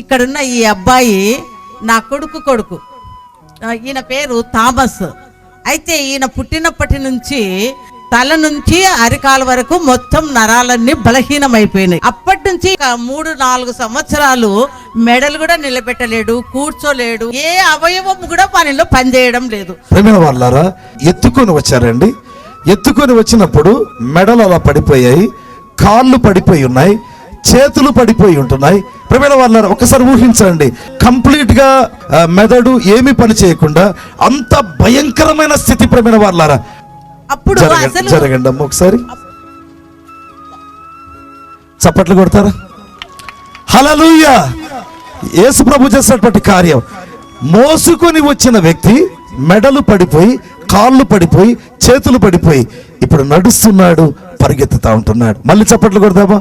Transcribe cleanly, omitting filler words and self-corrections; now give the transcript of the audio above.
ఇక్కడున్న ఈ అబ్బాయి నా కొడుకు. ఈయన పేరు థామస్. అయితే ఈయన పుట్టినప్పటి నుంచి తల నుంచి అరికాల వరకు మొత్తం నరాలన్నీ బలహీనమైపోయినాయి. అప్పటి నుంచి 3-4 సంవత్సరాలు మెడలు కూడా నిలబెట్టలేడు, కూర్చోలేడు, ఏ అవయవం కూడా పనిలో పనిచేయడం లేదు. వాళ్ళారా ఎత్తుకొని వచ్చారండి. ఎత్తుకొని వచ్చినప్పుడు మెడలు అలా పడిపోయాయి, కాళ్ళు పడిపోయి ఉన్నాయి, చేతులు పడిపోయి ఉంటున్నాయి. ప్రేమైన వాళ్ళారా ఒకసారి ఊహించండి, కంప్లీట్ గా మెదడు ఏమి పని చేయకుండా అంత భయంకరమైన స్థితి. ప్రేమైన వాళ్ళారా అప్పుడు జరగండి అమ్మ, ఒకసారి చప్పట్లు కొడతారా? హల్లెలూయా! యేసు ప్రభు చేసినటువంటి కార్యం, మోసుకొని వచ్చిన వ్యక్తి మెడలు పడిపోయి, కాళ్ళు పడిపోయి, చేతులు పడిపోయి ఇప్పుడు నడుస్తున్నాడు, పరిగెత్తుతా ఉంటున్నాడు. మళ్ళీ చప్పట్లు కొడతామా?